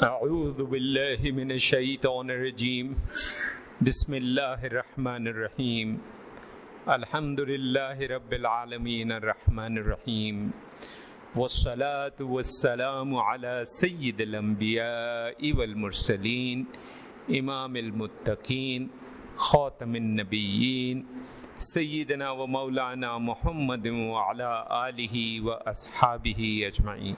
اعوذ باللہ من الشیطان الرجیم بسم اللہ الرحمن الرحیم الحمد للہ رب العالمین الرحمن الرحیم والصلاة والسلام علی سید الانبیاء والمرسلین امام المتقین خاتم النبیین سیدنا و مولانا محمد وعلی آلہ و اصحابہ اجمعین۔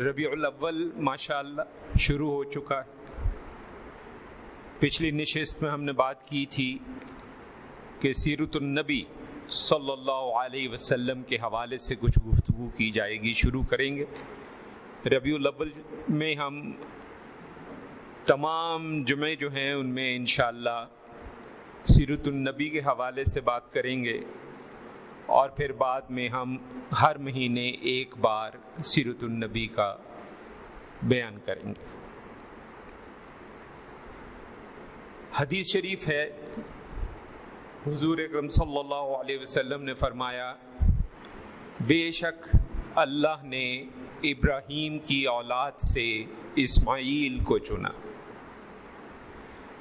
ربیع الاول ماشاءاللہ شروع ہو چکا ہے۔ پچھلی نشست میں ہم نے بات کی تھی کہ سیرت النبی صلی اللہ علیہ وسلم کے حوالے سے کچھ گفتگو کی جائے گی، شروع کریں گے۔ ربیع الاول میں ہم تمام جمعے جو ہیں ان میں انشاءاللہ سیرت النبی کے حوالے سے بات کریں گے، اور پھر بعد میں ہم ہر مہینے ایک بار سیرت النبی کا بیان کریں گے۔ حدیث شریف ہے، حضور اکرم صلی اللہ علیہ وسلم نے فرمایا، بے شک اللہ نے ابراہیم کی اولاد سے اسماعیل کو چنا،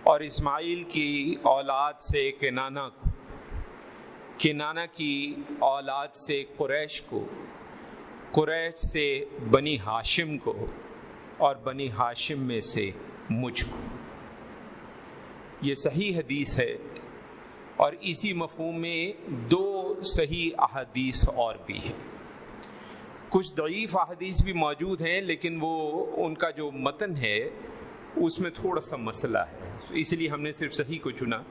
اور اسماعیل کی اولاد سے کنانہ کو، کنانہ کی اولاد سے قریش کو، قریش سے بنی ہاشم کو، اور بنی ہاشم میں سے مجھ کو۔ یہ صحیح حدیث ہے، اور اسی مفہوم میں دو صحیح احادیث اور بھی ہیں۔ کچھ ضعیف احادیث بھی موجود ہیں، لیکن وہ ان کا جو متن ہے اس میں تھوڑا سا مسئلہ ہے، اس لیے ہم نے صرف صحیح کو چنا۔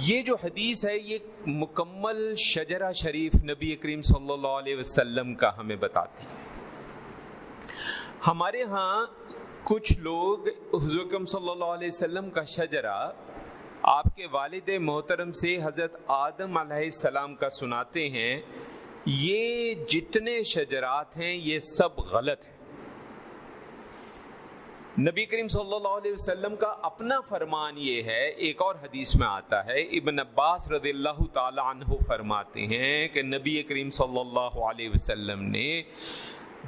یہ جو حدیث ہے یہ مکمل شجرہ شریف نبی کریم صلی اللہ علیہ وسلم کا ہمیں بتاتی ہے۔ ہمارے ہاں کچھ لوگ حضور اکرم صلی اللہ علیہ وسلم کا شجرہ آپ کے والد محترم سے حضرت آدم علیہ السلام کا سناتے ہیں۔ یہ جتنے شجرات ہیں یہ سب غلط ہیں۔ نبی کریم صلی اللہ علیہ وسلم کا اپنا فرمان یہ ہے، ایک اور حدیث میں آتا ہے، ابن عباس رضی اللہ تعالی عنہ فرماتے ہیں کہ نبی کریم صلی اللہ علیہ وسلم نے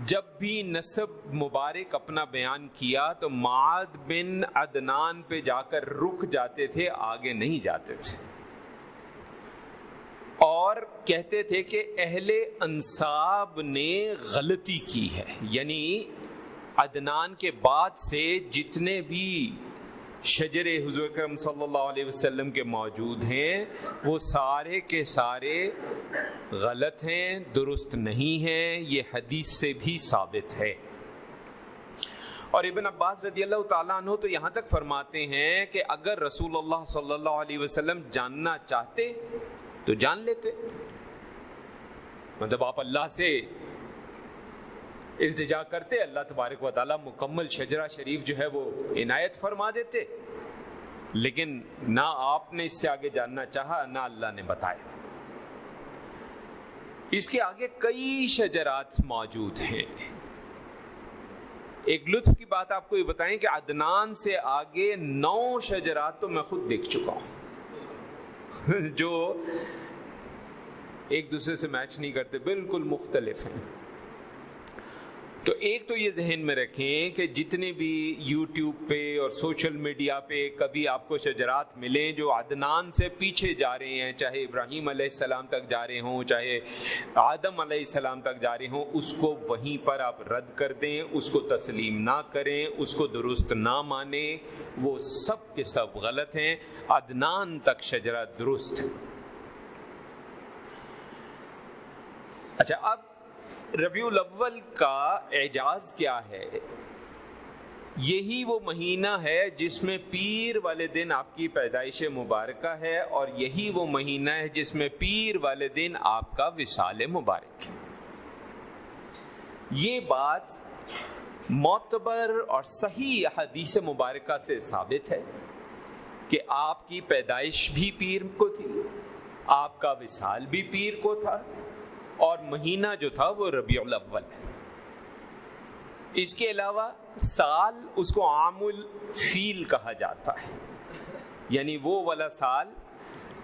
جب بھی نسب مبارک اپنا بیان کیا تو معاذ بن عدنان پہ جا کر رک جاتے تھے، آگے نہیں جاتے تھے، اور کہتے تھے کہ اہل انساب نے غلطی کی ہے، یعنی عدنان کے بعد سے جتنے بھی شجر حضور اکرم صلی اللہ علیہ وسلم کے موجود ہیں وہ سارے کے سارے غلط ہیں، درست نہیں ہیں، یہ حدیث سے بھی ثابت ہے۔ اور ابن عباس رضی اللہ تعالیٰ عنہ تو یہاں تک فرماتے ہیں کہ اگر رسول اللہ صلی اللہ علیہ وسلم جاننا چاہتے تو جان لیتے، مطلب آپ اللہ سے التجا کرتے، اللہ تبارک و تعالیٰ مکمل شجرہ شریف جو ہے وہ عنایت فرما دیتے، لیکن نہ آپ نے اس سے آگے جاننا چاہا، نہ اللہ نے بتایا۔ اس کے آگے کئی شجرات موجود ہیں۔ ایک لطف کی بات آپ کو یہ بتائیں کہ عدنان سے آگے 9 شجرات تو میں خود دیکھ چکا ہوں جو ایک دوسرے سے میچ نہیں کرتے، بالکل مختلف ہیں۔ تو ایک تو یہ ذہن میں رکھیں کہ جتنے بھی یوٹیوب پہ اور سوشل میڈیا پہ کبھی آپ کو شجرات ملیں جو عدنان سے پیچھے جا رہے ہیں، چاہے ابراہیم علیہ السلام تک جا رہے ہوں، چاہے آدم علیہ السلام تک جا رہے ہوں، اس کو وہیں پر آپ رد کر دیں، اس کو تسلیم نہ کریں، اس کو درست نہ مانیں، وہ سب کے سب غلط ہیں۔ عدنان تک شجرہ درست ہے۔ اچھا، اب ربیع الاول کا اعجاز کیا ہے؟ یہی وہ مہینہ ہے جس میں پیر والے دن آپ کی پیدائش مبارکہ ہے، اور یہی وہ مہینہ ہے جس میں پیر والے دن آپ کا وصال مبارک ہے۔ یہ بات معتبر اور صحیح حدیث مبارکہ سے ثابت ہے کہ آپ کی پیدائش بھی پیر کو تھی، آپ کا وصال بھی پیر کو تھا، اور مہینہ جو تھا وہ ربیع الاول ہے۔ اس کے علاوہ سال اس کو عام الفیل کہا جاتا ہے، یعنی وہ والا سال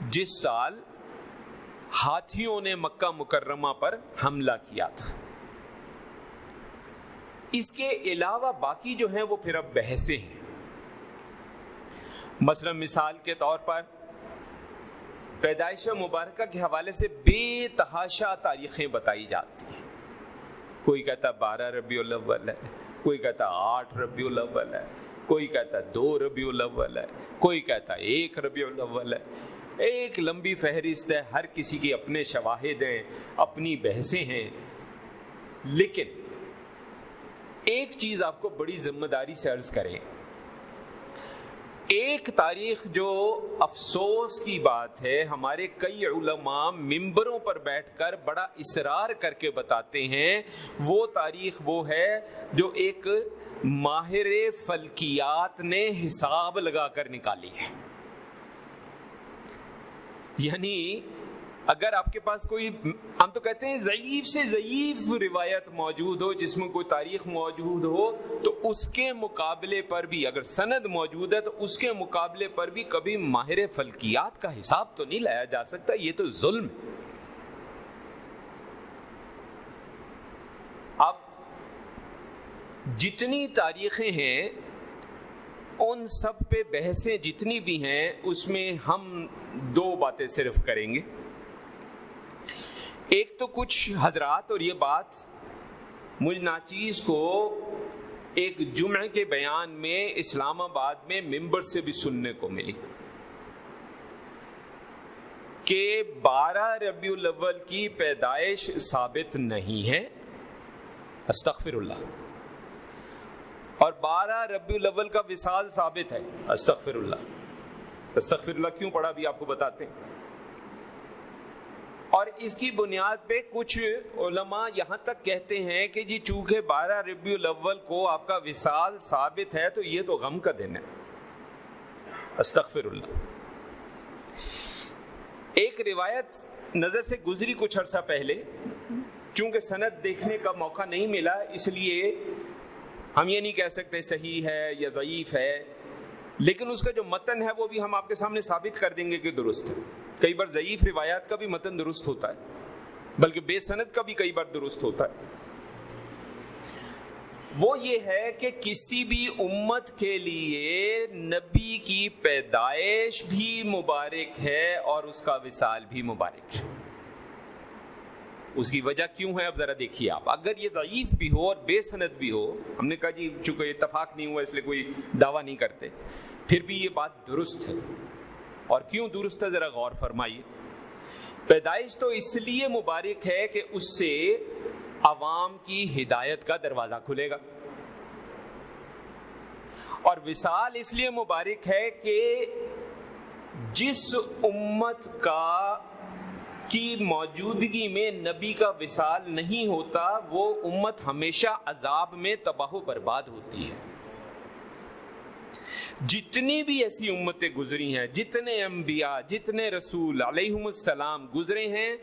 جس سال ہاتھیوں نے مکہ مکرمہ پر حملہ کیا تھا۔ اس کے علاوہ باقی جو ہیں وہ پھر اب بحثیں ہیں. مثلا مثال کے طور پر پیدائش مبارکہ کے حوالے سے بے تحاشا تاریخیں بتائی جاتی ہیں. کوئی کہتا 12 ربیع الاول ہے، کوئی کہتا 8 ربیع الاول ہے، کوئی کہتا 2 ربیع الاول ہے، کوئی کہتا 1 ربیع الاول ہے. ایک لمبی فہرست ہے، ہر کسی کی اپنے شواہد ہیں، اپنی بحثیں ہیں. لیکن ایک چیز آپ کو بڑی ذمہ داری سے عرض کریں، ایک تاریخ جو افسوس کی بات ہے، ہمارے کئی علماء ممبروں پر بیٹھ کر بڑا اصرار کر کے بتاتے ہیں، وہ تاریخ وہ ہے جو ایک ماہر فلکیات نے حساب لگا کر نکالی ہے. یعنی اگر آپ کے پاس کوئی، ہم تو کہتے ہیں ضعیف سے ضعیف روایت موجود ہو، جس میں کوئی تاریخ موجود ہو، تو اس کے مقابلے پر بھی اگر سند موجود ہے تو اس کے مقابلے پر بھی کبھی ماہر فلکیات کا حساب تو نہیں لایا جا سکتا. یہ تو ظلم. اب جتنی تاریخیں ہیں ان سب پہ بحثیں جتنی بھی ہیں، اس میں ہم 2 باتیں صرف کریں گے. ایک تو کچھ حضرات، اور یہ بات مجھ ناچیز کو ایک جمعہ کے بیان میں اسلام آباد میں ممبر سے بھی سننے کو ملی کہ 12 ربیع الاول کی پیدائش ثابت نہیں ہے، استغفر اللہ، اور 12 ربیع الاول کا وصال ثابت ہے، استغفر اللہ. استغفر اللہ کیوں پڑھا بھی آپ کو بتاتے ہیں. اور اس کی بنیاد پہ کچھ علماء یہاں تک کہتے ہیں کہ جی چونکہ 12 ربیع الاول کو آپ کا وصال ثابت ہے تو یہ تو غم کا دن ہے، استغفر اللہ. ایک روایت نظر سے گزری کچھ عرصہ پہلے، چونکہ سند دیکھنے کا موقع نہیں ملا اس لیے ہم یہ نہیں کہہ سکتے صحیح ہے یا ضعیف ہے، لیکن اس کا جو متن ہے وہ بھی ہم آپ کے سامنے ثابت کر دیں گے کہ درست ہے. کئی بار ضعیف روایات کا بھی متن درست ہوتا ہے، بلکہ بے سند کا بھی کئی بار درست ہوتا ہے. وہ یہ ہے کہ کسی بھی امت کے لیے نبی کی پیدائش بھی مبارک ہے اور اس کا وصال بھی مبارک ہے. اس کی وجہ کیوں ہے اب ذرا دیکھیے آپ. اگر یہ ضعیف بھی ہو اور بے سند بھی ہو، ہم نے کہا جی چونکہ اتفاق نہیں ہوا اس لیے کوئی دعویٰ نہیں کرتے، پھر بھی یہ بات درست ہے. اور کیوں درست ہے ذرا غور فرمائیے. پیدائش تو اس لیے مبارک ہے کہ اس سے عوام کی ہدایت کا دروازہ کھلے گا، اور وصال اس لیے مبارک ہے کہ جس امت کی موجودگی میں نبی کا وصال نہیں ہوتا وہ امت ہمیشہ عذاب میں تباہ و برباد ہوتی ہے. جتنی بھی ایسی امتیں گزری ہیں، جتنے انبیاء، جتنے رسول علیہم السلام گزرے ہیں،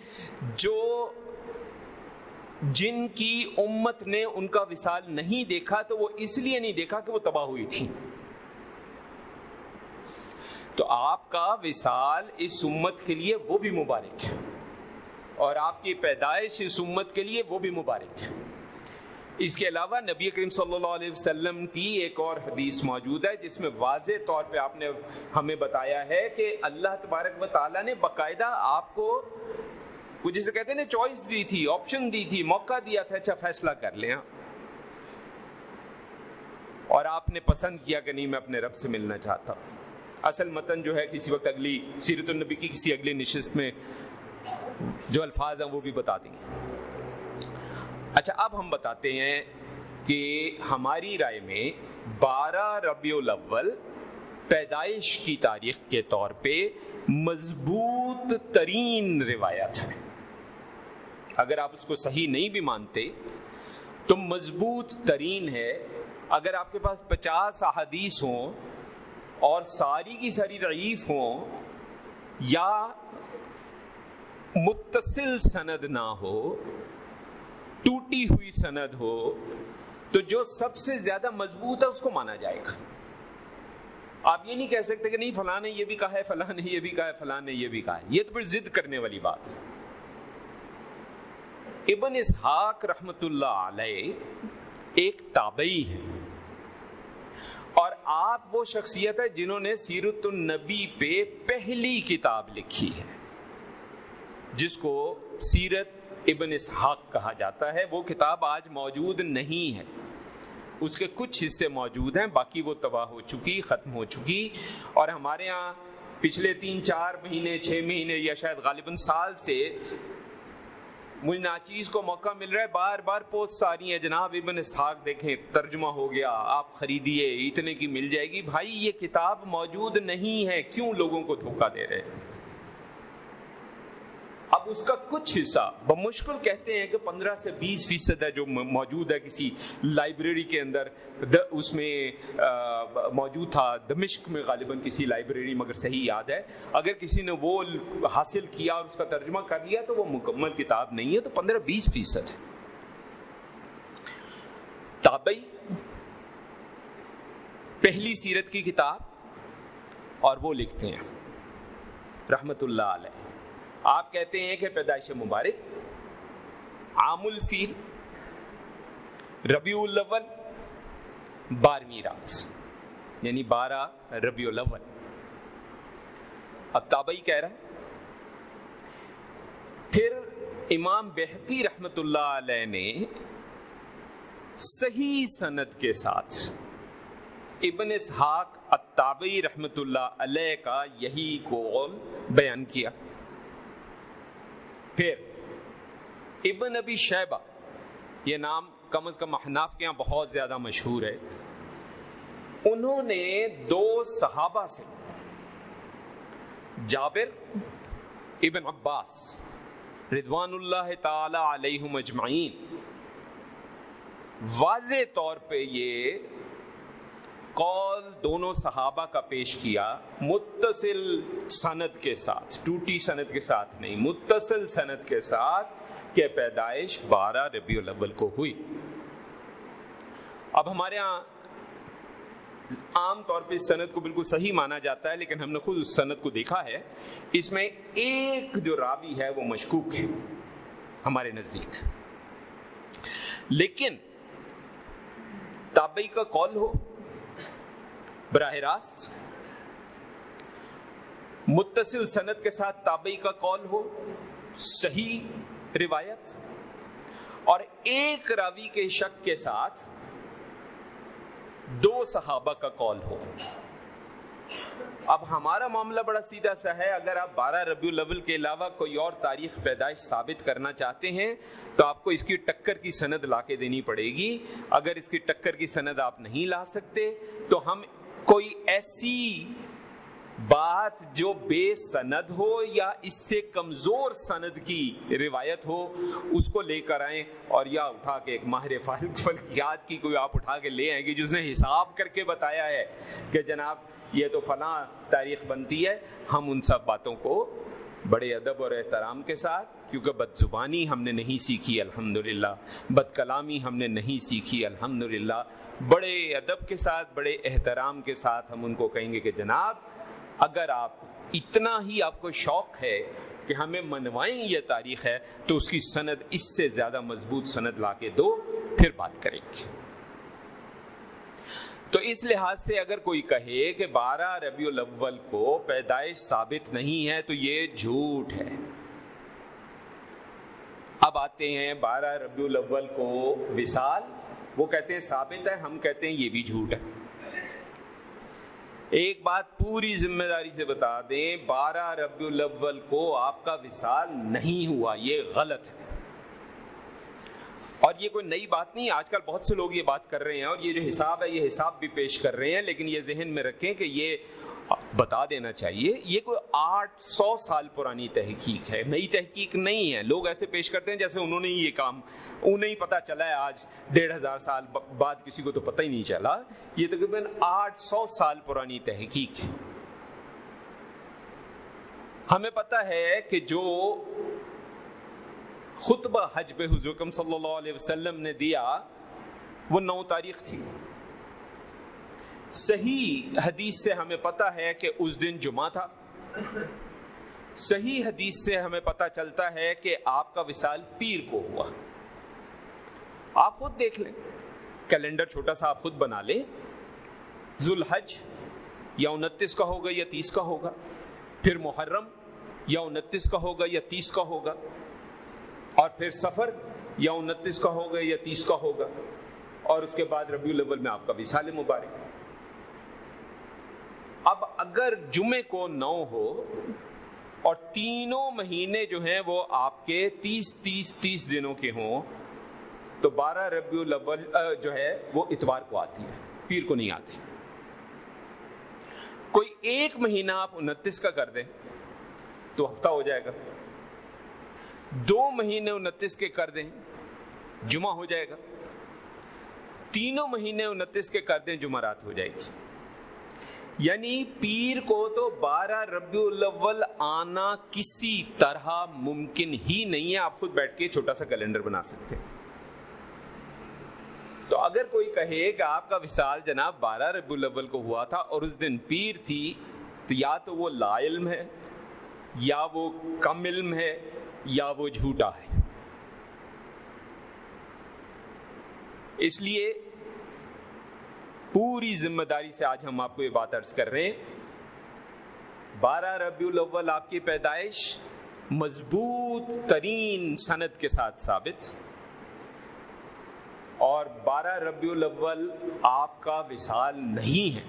جن کی امت نے ان کا وصال نہیں دیکھا تو وہ اس لیے نہیں دیکھا کہ وہ تباہ ہوئی تھی. تو آپ کا وصال اس امت کے لیے وہ بھی مبارک ہے، اور آپ کی پیدائش اس امت کے لیے وہ بھی مبارک ہے. اس کے علاوہ نبی کریم صلی اللہ علیہ وسلم کی ایک اور حدیث موجود ہے جس میں واضح طور پہ آپ نے ہمیں بتایا ہے کہ اللہ تبارک و تعالیٰ نے باقاعدہ آپ کو جسے کہتے ہیں نا چوائس دی تھی، آپشن دی تھی، موقع دیا تھا، اچھا فیصلہ کر لیں. اور آپ نے پسند کیا کہ نہیں میں اپنے رب سے ملنا چاہتا ہوں. اصل متن جو ہے کسی وقت اگلی سیرت النبی کی کسی اگلی نشست میں جو الفاظ ہیں وہ بھی بتا دیں گے. اچھا اب ہم بتاتے ہیں کہ ہماری رائے میں 12 ربیع الاول پیدائش کی تاریخ کے طور پہ مضبوط ترین روایت ہے. اگر آپ اس کو صحیح نہیں بھی مانتے تو مضبوط ترین ہے. اگر آپ کے پاس 50 احادیث ہوں اور ساری کی ساری ضعیف ہوں یا متصل سند نہ ہو، ٹوٹی ہوئی سند ہو، تو جو سب سے زیادہ مضبوط ہے اس کو مانا جائے گا. آپ یہ نہیں کہہ سکتے کہ نہیں فلاں نے یہ بھی کہا ہے، فلاں نے یہ بھی کہا ہے، فلاں نے یہ بھی کہا ہے. یہ تو پھر ضد کرنے والی بات ہے. ابن اسحاق رحمت اللہ علیہ ایک تابعی ہے، اور آپ وہ شخصیت ہے جنہوں نے سیرت النبی پہ پہلی کتاب لکھی ہے، جس کو سیرت ابن اسحاق کہا جاتا ہے۔ وہ کتاب آج موجود نہیں ہے، اس کے کچھ حصے موجود ہیں، باقی وہ تباہ ہو چکی، ختم ہو چکی۔ اور ہمارے ہاں پچھلے 3-4 مہینے 6 مہینے یا شاید غالباً سال سے مجھے ناچیز کو موقع مل رہا ہے، بار بار پوسٹ آ رہی ہیں، جناب ابن اسحاق دیکھیں ترجمہ ہو گیا، آپ خریدیے، اتنے کی مل جائے گی۔ بھائی یہ کتاب موجود نہیں ہے، کیوں لوگوں کو دھوکہ دے رہے ہیں؟ اب اس کا کچھ حصہ بمشکل کہتے ہیں کہ 15 سے 20% ہے جو موجود ہے کسی لائبریری کے اندر، اس میں موجود تھا دمشق میں غالباً کسی لائبریری، مگر صحیح یاد ہے۔ اگر کسی نے وہ حاصل کیا اور اس کا ترجمہ کر لیا تو وہ مکمل کتاب نہیں ہے، تو 15-20% ہے۔ تابعی پہلی سیرت کی کتاب، اور وہ لکھتے ہیں رحمت اللہ علیہ، آپ کہتے ہیں کہ پیدائش مبارک عام الفیل ربیع الاول 12ویں رات، یعنی 12 ربیع الاول۔ اب تابعی کہہ رہا ہے، پھر امام بہقی رحمت اللہ علیہ نے صحیح سند کے ساتھ ابن اسحاق التابعی رحمت اللہ علیہ کا یہی قول بیان کیا۔ پھر ابن ابی شیبہ، یہ نام کم از کم احناف کے یہاں بہت زیادہ مشہور ہے، انہوں نے 2 صحابہ سے، جابر ابن عباس رضوان اللہ تعالی علیہم اجمعین، واضح طور پہ یہ قول دونوں صحابہ کا پیش کیا متصل سند کے ساتھ، ٹوٹی سند کے ساتھ نہیں، متصل سند کے ساتھ، کہ پیدائش 12 ربیع الاول کو ہوئی۔ اب ہمارے ہاں عام طور پہ اس سند کو بالکل صحیح مانا جاتا ہے، لیکن ہم نے خود اس سند کو دیکھا ہے، اس میں ایک جو راوی ہے وہ مشکوک ہے ہمارے نزدیک۔ لیکن تابعی کا قول ہو براہ راست، متصل سند کے ساتھ تابعی کا قول ہو، صحیح روایت، اور ایک راوی کے شک کے ساتھ 2 صحابہ کا قول ہو۔ اب ہمارا معاملہ بڑا سیدھا سا ہے، اگر آپ 12 ربیع الاول کے علاوہ کوئی اور تاریخ پیدائش ثابت کرنا چاہتے ہیں تو آپ کو اس کی ٹکر کی سند لا کے دینی پڑے گی۔ اگر اس کی ٹکر کی سند آپ نہیں لا سکتے تو ہم کوئی ایسی بات جو بے سند ہو یا اس سے کمزور سند کی روایت ہو اس کو لے کر آئیں، اور یا اٹھا کے ایک ماہر فلکیات کی کوئی آپ اٹھا کے لے آئیں گے جس نے حساب کر کے بتایا ہے کہ جناب یہ تو فلاں تاریخ بنتی ہے۔ ہم ان سب باتوں کو بڑے ادب اور احترام کے ساتھ، کیونکہ بد زبانی ہم نے نہیں سیکھی الحمدللہ، بد کلامی ہم نے نہیں سیکھی الحمدللہ، بڑے ادب کے ساتھ، بڑے احترام کے ساتھ ہم ان کو کہیں گے کہ جناب اگر آپ اتنا ہی آپ کو شوق ہے کہ ہمیں منوائیں یہ تاریخ ہے تو اس کی سند اس سے زیادہ مضبوط سند لا کے دو، پھر بات کریں گے۔ تو اس لحاظ سے اگر کوئی کہے کہ 12 ربیع الاول کو پیدائش ثابت نہیں ہے تو یہ جھوٹ ہے۔ اب آتے ہیں 12 ربیع الاول کو وصال، وہ کہتے ہیں ثابت ہے، ہم کہتے ہیں یہ بھی جھوٹ ہے۔ ایک بات پوری ذمہ داری سے بتا دیں، 12 ربیع الاول کو آپ کا وصال نہیں ہوا، یہ غلط ہے۔ اور یہ کوئی نئی بات نہیں، آج کل بہت سے لوگ یہ بات کر رہے ہیں، اور یہ جو حساب ہے یہ حساب بھی پیش کر رہے ہیں، لیکن یہ ذہن میں رکھیں کہ یہ بتا دینا چاہیے یہ کوئی 800 سال پرانی تحقیق ہے، نئی تحقیق نہیں ہے۔ لوگ ایسے پیش کرتے ہیں جیسے انہوں نے یہ کام، انہیں ہی پتہ چلا ہے آج 1500 سال بعد، کسی کو تو پتہ ہی نہیں چلا۔ یہ تقریباً 800 سال پرانی تحقیق ہے۔ ہمیں پتہ ہے کہ جو خطبہ حج پہ حضور اکرم صلی اللہ علیہ وسلم نے دیا وہ 9 تاریخ تھی۔ صحیح حدیث سے ہمیں پتہ ہے کہ اس دن جمعہ تھا۔ صحیح حدیث سے ہمیں پتہ چلتا ہے کہ آپ کا وصال پیر کو ہوا۔ آپ خود دیکھ لیں، کیلنڈر چھوٹا سا آپ خود بنا لیں. ذوالحج یا 29 کا ہوگا یا 30 کا ہوگا, پھر محرم یا 29 کا ہوگا یا 30 کا ہوگا, اور پھر سفر یا 29 کا ہوگا یا 30 کا ہوگا, اور اس کے بعد ربیع الاول میں آپ کا وصال مبارک. اب اگر جمعے کو 9 ہو اور تینوں مہینے جو ہیں وہ آپ کے 30 دنوں کے ہوں, تو 12 ربیع الاول جو ہے وہ اتوار کو آتی ہے, پیر کو نہیں آتی. کوئی ایک مہینہ آپ 29 کا کر دیں تو ہفتہ ہو جائے گا, 2 مہینے 29 کے کر دیں جمعہ ہو جائے گا, 3 مہینے 29 کے کر دیں جمعرات ہو جائے گی. یعنی پیر کو تو 12 ربیع الاول آنا کسی طرح ممکن ہی نہیں ہے. آپ خود بیٹھ کے چھوٹا سا کیلنڈر بنا سکتے ہیں. تو اگر کوئی کہے کہ آپ کا وصال جناب 12 ربیع الاول کو ہوا تھا اور اس دن پیر تھی, تو یا تو وہ لا علم ہے, یا وہ کم علم ہے, یا وہ جھوٹا ہے. اس لیے پوری ذمہ داری سے آج ہم آپ کو یہ بات عرض کر رہے ہیں, 12 ربیع الاول آپ کی پیدائش مضبوط ترین سند کے ساتھ ثابت, اور 12 ربیع الاول آپ کا وصال نہیں ہے.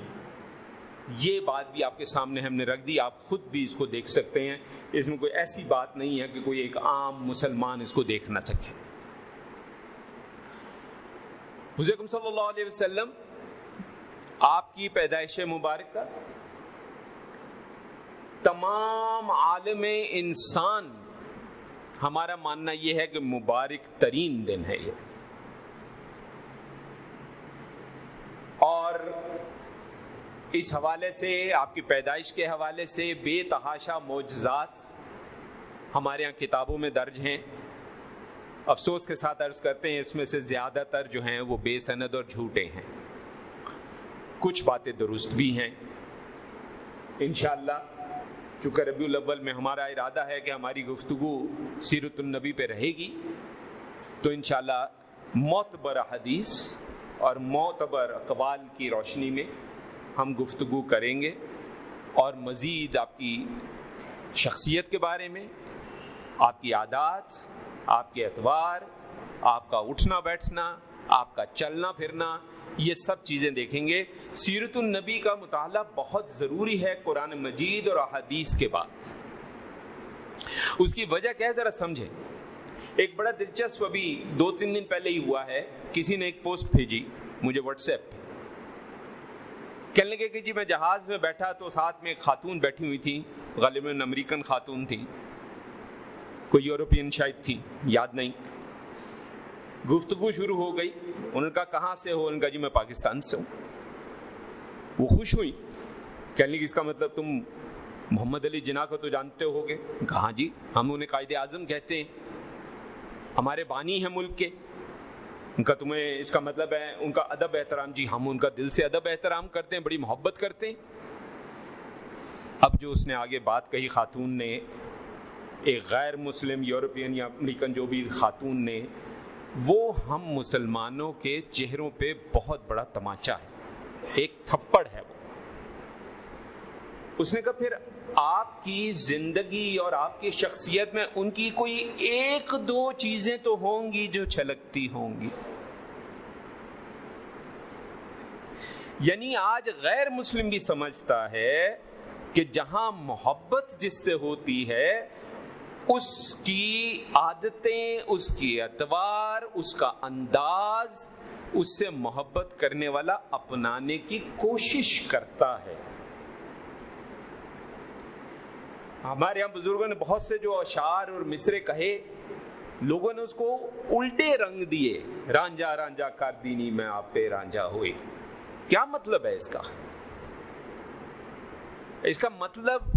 یہ بات بھی آپ کے سامنے ہم نے رکھ دی, آپ خود بھی اس کو دیکھ سکتے ہیں. اس میں کوئی ایسی بات نہیں ہے کہ کوئی ایک عام مسلمان اس کو دیکھ نہ سکے. حضور اکرم صلی اللہ علیہ وسلم آپ کی پیدائش مبارکہ تمام عالم انسان ہمارا ماننا یہ ہے کہ مبارک ترین دن ہے یہ, اور اس حوالے سے آپ کی پیدائش کے حوالے سے بے تحاشا معجزات ہمارے یہاں کتابوں میں درج ہیں. افسوس کے ساتھ عرض کرتے ہیں اس میں سے زیادہ تر جو ہیں وہ بے سند اور جھوٹے ہیں. کچھ باتیں درست بھی ہیں. انشاءاللہ چونکہ ربیع الاول میں ہمارا ارادہ ہے کہ ہماری گفتگو سیرت النبی پہ رہے گی, تو انشاءاللہ معتبر حدیث اور معتبر اقوال کی روشنی میں ہم گفتگو کریں گے, اور مزید آپ کی شخصیت کے بارے میں, آپ کی عادات, آپ کے اعتبار, آپ کا اٹھنا بیٹھنا, آپ کا چلنا پھرنا, یہ سب چیزیں دیکھیں گے. سیرت النبی کا مطالعہ بہت ضروری ہے قرآن مجید اور احادیث کے بعد. اس کی وجہ کیا ہے ذرا سمجھیں. ایک بڑا دلچسپ ابھی 2-3 دن پہلے ہی ہوا ہے, کسی نے ایک پوسٹ بھیجی مجھے واٹس ایپ پہ, کہنے لگے کہ جی میں جہاز میں بیٹھا تو ساتھ میں ایک خاتون بیٹھی ہوئی تھی, غالباً امریکن خاتون تھی, کوئی یورپین شاید تھی, یاد نہیں. گفتگو شروع ہو گئی, انہوں نے کہا کہاں سے ہو؟ ان کا جی میں پاکستان سے ہوں. وہ خوش ہوئی, کہنے لگی اس کا مطلب تم محمد علی جناح کو تو جانتے ہو گے؟ کہاں جی, ہم انہیں قائد اعظم کہتے ہیں, ہمارے بانی ہیں ملک کے. ان کا تمہیں اس کا مطلب ہے ان کا ادب احترام؟ جی ہم ان کا دل سے ادب احترام کرتے ہیں, بڑی محبت کرتے ہیں. اب جو اس نے آگے بات کہی خاتون نے, ایک غیر مسلم یورپین یا امریکن جو بھی خاتون نے, وہ ہم مسلمانوں کے چہروں پہ بہت بڑا تماچا ہے, ایک تھپڑ ہے وہ. اس نے کہا پھر آپ کی زندگی اور آپ کی شخصیت میں ان کی کوئی 1-2 چیزیں تو ہوں گی جو چھلکتی ہوں گی. یعنی آج غیر مسلم بھی سمجھتا ہے کہ جہاں محبت جس سے ہوتی ہے اس کی عادتیں, اس کی اعتبار, اس کا انداز, اس سے محبت کرنے والا اپنانے کی کوشش کرتا ہے. ہمارے یہاں بزرگوں نے بہت سے جو اشعار اور مصرے کہے, لوگوں نے اس کو الٹے رنگ دیے. رانجھا رانجھا کر دینی میں آپ پہ رانجھا ہوئے. کیا مطلب ہے اس کا؟ اس کا مطلب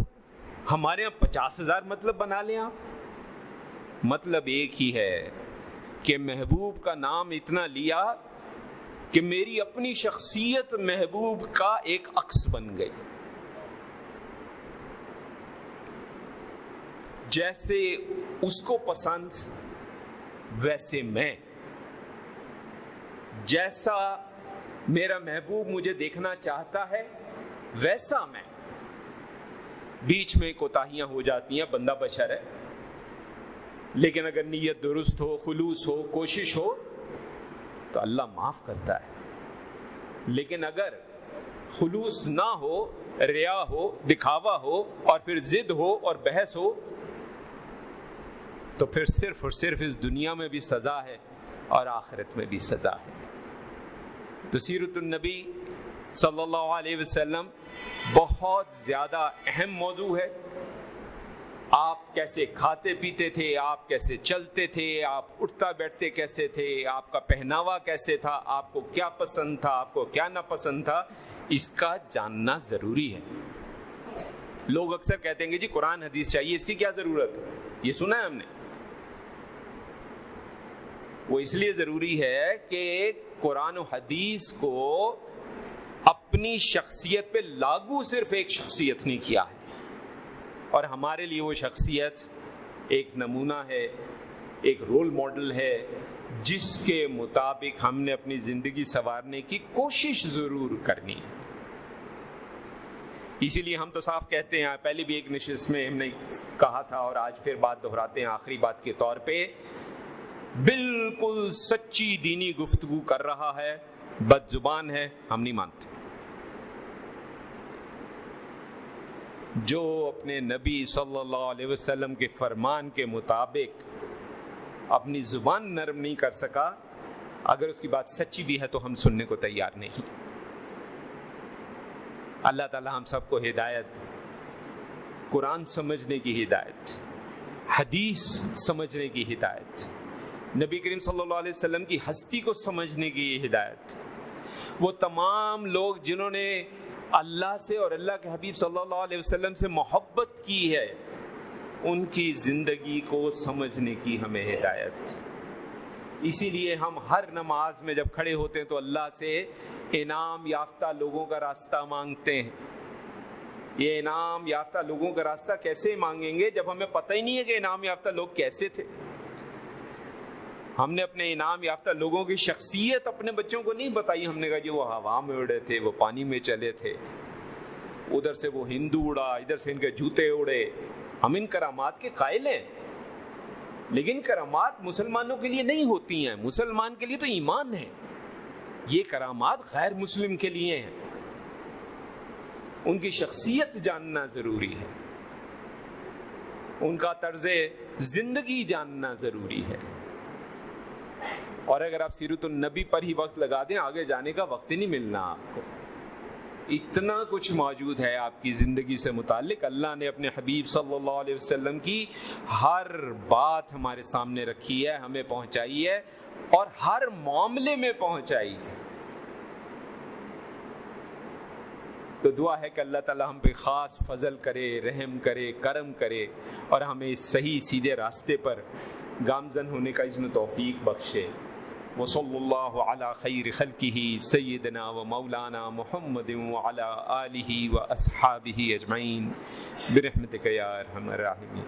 ہمارے یہاں 50,000 مطلب بنا لیں آپ. مطلب ایک ہی ہے کہ محبوب کا نام اتنا لیا کہ میری اپنی شخصیت محبوب کا ایک عکس بن گئی. جیسے اس کو پسند ویسے میں, جیسا میرا محبوب مجھے دیکھنا چاہتا ہے ویسا میں. بیچ میں کوتاہیاں ہو جاتی ہیں، بندہ بشر ہے، لیکن اگر نیت درست ہو، خلوص ہو، کوشش ہو تو اللہ معاف کرتا ہے. لیکن اگر خلوص نہ ہو، ریا ہو، دکھاوا ہو، اور پھر ضد ہو اور بحث ہو، تو پھر صرف اور صرف اس دنیا میں بھی سزا ہے اور آخرت میں بھی سزا ہے. تو سیرت النبی صلی اللہ علیہ وسلم بہت زیادہ اہم موضوع ہے. آپ کیسے کھاتے پیتے تھے، آپ کیسے چلتے تھے، آپ اٹھتا بیٹھتے کیسے تھے، آپ کا پہناوا کیسے تھا، آپ کو کیا پسند تھا، آپ کو کیا ناپسند تھا، اس کا جاننا ضروری ہے. لوگ اکثر کہتے ہیں کہ جی قرآن حدیث چاہیے، اس کی کیا ضرورت ہے؟ یہ سنا ہے ہم نے. وہ اس لیے ضروری ہے کہ قرآن و حدیث کو اپنی شخصیت پہ لاگو صرف ایک شخصیت نے کیا ہے، اور ہمارے لیے وہ شخصیت ایک نمونہ ہے، ایک رول ماڈل ہے، جس کے مطابق ہم نے اپنی زندگی سنوارنے کی کوشش ضرور کرنی ہے. اسی لیے ہم تو صاف کہتے ہیں، پہلے بھی ایک نشست میں ہم نے کہا تھا اور آج پھر بات دہراتے ہیں آخری بات کے طور پہ، بالکل سچی دینی گفتگو کر رہا ہے، بد زبان ہے، ہم نہیں مانتے. جو اپنے نبی صلی اللہ علیہ وسلم کے فرمان کے مطابق اپنی زبان نرم نہیں کر سکا، اگر اس کی بات سچی بھی ہے تو ہم سننے کو تیار نہیں. اللہ تعالی ہم سب کو ہدایت، قرآن سمجھنے کی ہدایت، حدیث سمجھنے کی ہدایت، نبی کریم صلی اللہ علیہ وسلم کی ہستی کو سمجھنے کی ہدایت. وہ تمام لوگ جنہوں نے اللہ سے اور اللہ کے حبیب صلی اللہ علیہ وسلم سے محبت کی ہے، ان کی زندگی کو سمجھنے کی ہمیں ہدایت. اسی لیے ہم ہر نماز میں جب کھڑے ہوتے ہیں تو اللہ سے انعام یافتہ لوگوں کا راستہ مانگتے ہیں. یہ انعام یافتہ لوگوں کا راستہ کیسے مانگیں گے جب ہمیں پتہ ہی نہیں ہے کہ انعام یافتہ لوگ کیسے تھے؟ ہم نے اپنے انعام یافتہ لوگوں کی شخصیت اپنے بچوں کو نہیں بتائی. ہم نے کہا جی وہ ہوا میں اڑے تھے، وہ پانی میں چلے تھے، ادھر سے وہ ہندو اڑا، ادھر سے ان کے جوتے اڑے. ہم ان کرامات کے قائل ہیں، لیکن کرامات مسلمانوں کے لیے نہیں ہوتی ہیں. مسلمان کے لیے تو ایمان ہے، یہ کرامات غیر مسلم کے لیے ہیں. ان کی شخصیت جاننا ضروری ہے، ان کا طرز زندگی جاننا ضروری ہے. اور اگر آپ سیرت النبی پر ہی وقت لگا دیں، آگے جانے کا وقت ہی نہیں ملنا آپ کو. اتنا کچھ موجود ہے آپ کی زندگی سے متعلق. اللہ نے اپنے حبیب صلی اللہ علیہ وسلم کی ہر بات ہمارے سامنے رکھی ہے، ہمیں پہنچائی ہے، اور ہر معاملے میں پہنچائی ہے. تو دعا ہے کہ اللہ تعالی ہم پہ خاص فضل کرے، رحم کرے، کرم کرے، اور ہمیں اس صحیح سیدھے راستے پر گامزن ہونے کا اذن توفیق بخشے. وصلی اللہ علی خیر خلقہ سیدنا و مولانا محمد وعلی آلہ و اصحابہ اجمعین برحمتک یا ارحم الراحمین.